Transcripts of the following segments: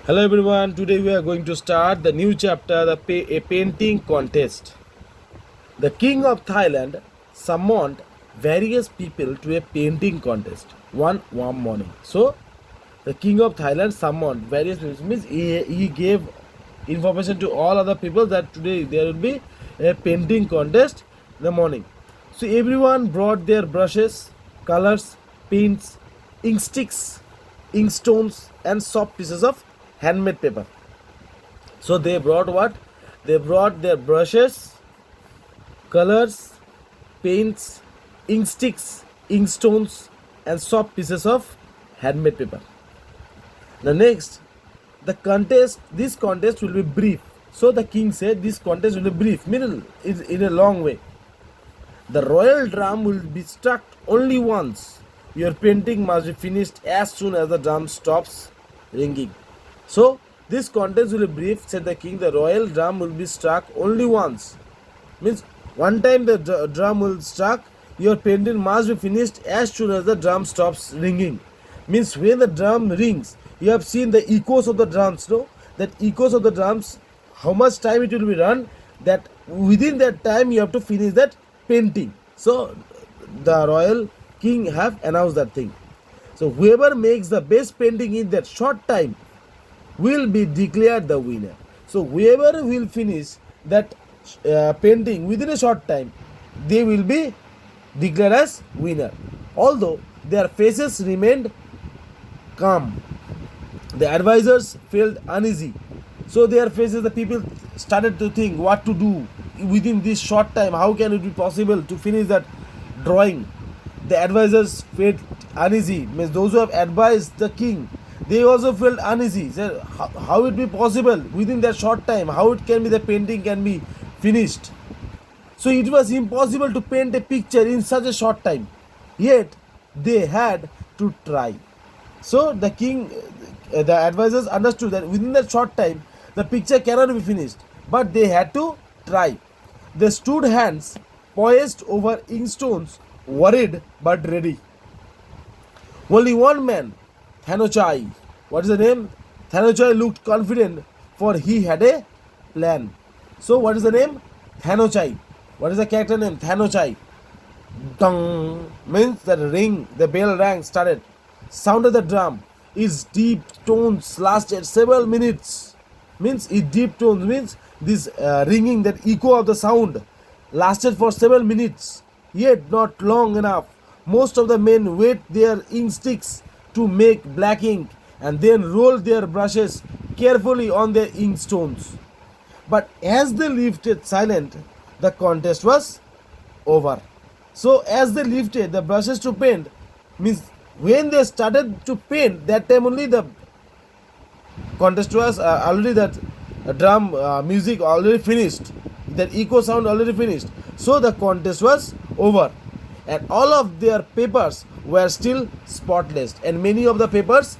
Hello everyone, today we are going to start the new chapter, a painting contest. The king of Thailand summoned various people to a painting contest one warm morning. So, the king of Thailand summoned various people, means he gave information to all other people that today there will be a painting contest in the morning. So, everyone brought their brushes, colors, paints, ink sticks, ink stones, and soft pieces of handmade paper. So they brought what? They brought their brushes, colors, paints, ink sticks, ink stones, and soft pieces of handmade paper. The next, this contest will be brief. So the king said this contest will be brief, middle in a long way. The royal drum will be struck only once. Your painting must be finished as soon as the drum stops ringing. So, this contest will be brief, said the king. The royal drum will be struck only once. Means, one time the drum will struck, your painting must be finished as soon as the drum stops ringing. Means, when the drum rings, you have seen the echoes of the drums, no? That echoes of the drums, how much time it will be run, that within that time you have to finish that painting. So, the royal king have announced that thing. So, whoever makes the best painting in that short time will be declared the winner. So whoever will finish that painting within a short time, they will be declared as winner. Although their faces remained calm, the advisors felt uneasy. So their faces, the people started to think what to do within this short time. How can it be possible to finish that drawing? The advisors felt uneasy. Means those who have advised the king, they also felt uneasy. Said, how it be possible within that short time? How it can be the painting can be finished? So it was impossible to paint a picture in such a short time. Yet they had to try. So the king, the advisors understood that within that short time the picture cannot be finished. But they had to try. They stood hands poised over inkstones, worried but ready. Only one man, Thanochai. What is the name? Thanochai looked confident, for he had a plan. So what is the name? Thanochai. What is the character name? Thanochai. Dong means the ring, the bell rang, started. Sounded the drum. Its deep tones lasted several minutes. Means its deep tones means this ringing, that echo of the sound lasted for several minutes. Yet not long enough. Most of the men wet their ink sticks to make black ink and then rolled their brushes carefully on their ink stones. But as they lifted silent, the contest was over. So as they lifted the brushes to paint, means when they started to paint, that time only the contest was already, that drum music already finished, that echo sound already finished. So the contest was over, and all of their papers were still spotless, and many of the papers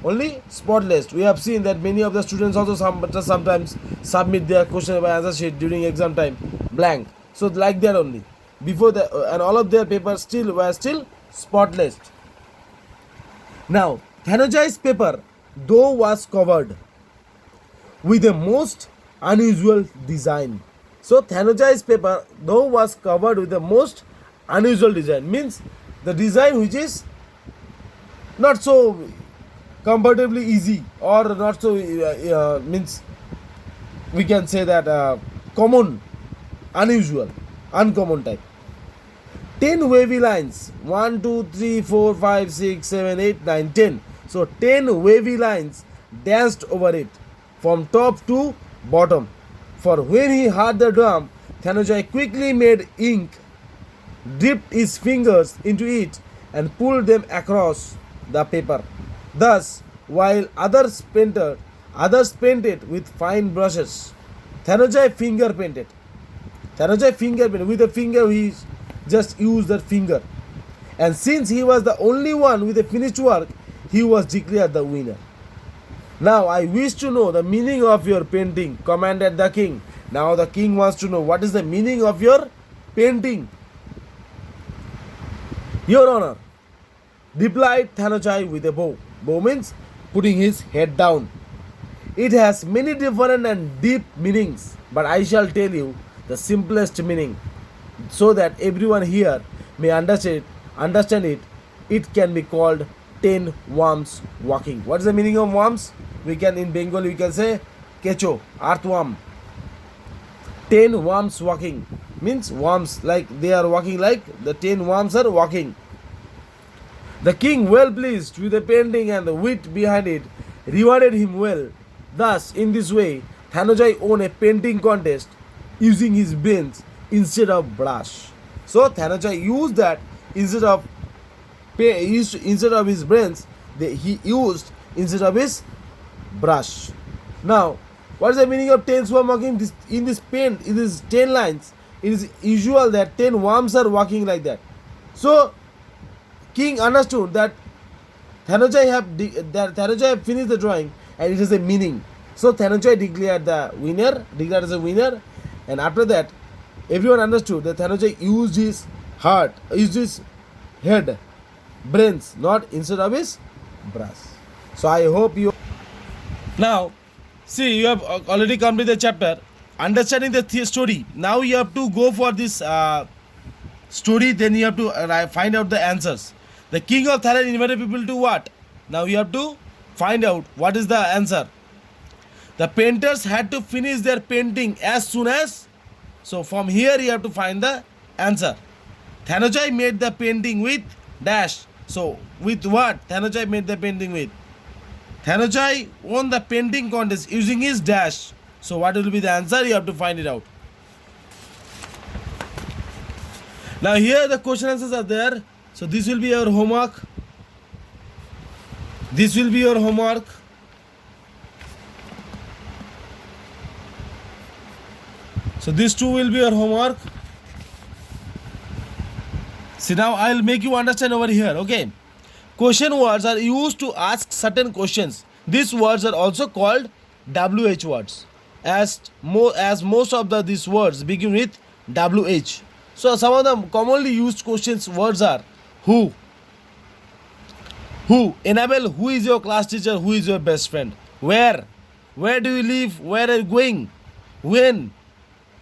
only spotless. We have seen that many of the students also sometimes submit their question by answer sheet during exam time blank. So like that only before the and all of their papers were still spotless. Now Thanochai's paper though was covered with a most unusual design. So Thanochai's paper though was covered with the most unusual design, means the design which is not so comfortably easy, or not so means we can say that common, unusual, uncommon type. 10 wavy lines, 1 2 3 4 5 6 7 8 9 10. So 10 wavy lines danced over it from top to bottom. For when he heard the drum, Thanochai quickly made ink, dipped his fingers into it, and pulled them across the paper. Thus, while others painted with fine brushes, Thanochai finger painted. With a finger, he just used that finger. And since he was the only one with a finished work, he was declared the winner. Now I wish to know the meaning of your painting, commanded the king. Now the king wants to know what is the meaning of your painting. Your Honor, replied Thanochai with a bow. Bow means putting his head down. It has many different and deep meanings, but I shall tell you the simplest meaning so that everyone here may understand it. It can be called 10 worms walking. What is the meaning of worms? We can in Bengali we can say kecho, earthworm. 10 worms walking means worms like they are walking like the 10 worms are walking. The king, well pleased with the painting and the wit behind it, rewarded him well. Thus, in this way, Thanojai won a painting contest using his brains instead of brush. So Thanojai used that instead of instead of his brains, he used instead of his brush. Now, what is the meaning of 10 swarm walking? In this paint, in these 10 lines, it is usual that 10 worms are walking like that. So, king understood that Thanojai have finished the drawing and it has a meaning. So Thanojai declared as a winner, and after that, everyone understood that Thanojai used his head, brains, not instead of his brush. So I hope you. Now, see, you have already completed the chapter. Understanding the story. Now you have to go for this story. Then you have to find out the answers. The king of Thailand invited people to what? Now you have to find out what is the answer. The painters had to finish their painting as soon as. So from here you have to find the answer. Thanojai made the painting with dash. So with what Thanojai made the painting with? Thanojai won the painting contest using his dash. So what will be the answer? You have to find it out. Now here the question answers are there. So this will be your homework. This will be your homework. So these two will be your homework. See, now I'll make you understand over here. Okay. Question words are used to ask certain questions. These words are also called WH words. As most of these words begin with WH. So some of the commonly used questions words are who. Enable, who is your class teacher, who is your best friend? Where do you live, where are you going? When,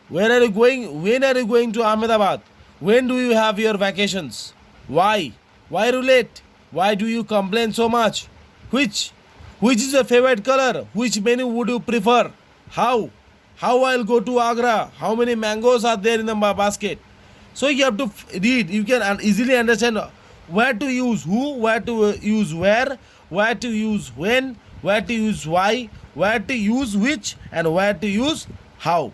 where are you going, when are you going to Ahmedabad? When do you have your vacations? Why are you late? Why do you complain so much? Which is your favorite color? Which menu would you prefer? How I'll go to Agra? How many mangoes are there in the basket? So you have to read. You can easily understand where to use who, where to use where to use when, where to use why, where to use which, and where to use how.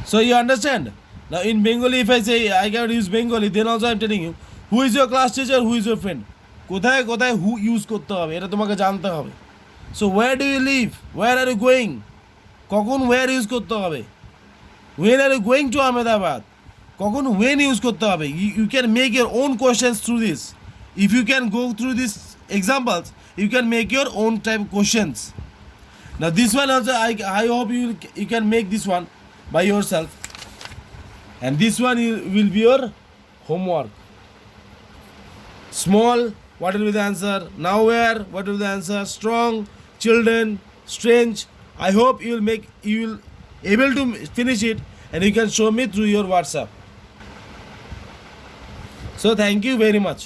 So you understand? Now in Bengali, if I say I cannot use Bengali, then also I am telling you who is your class teacher, who is your friend. কোথায় কোথায় who use করতে হবে এটা তোমাকে জানতে হবে. So where do you live? Where are you going? কখন where use করতে হবে? When are you going to Ahmedabad? কখন when use করতে হবে? You can make your own questions through this. If you can go through these examples, you can make your own type questions. Now this one also I hope you can make this one by yourself. And this one will be your homework. Small, what will be the answer? Nowhere, what will be the answer? Strong, children, strange. I hope you will able to finish it, and you can show me through your WhatsApp. So thank you very much.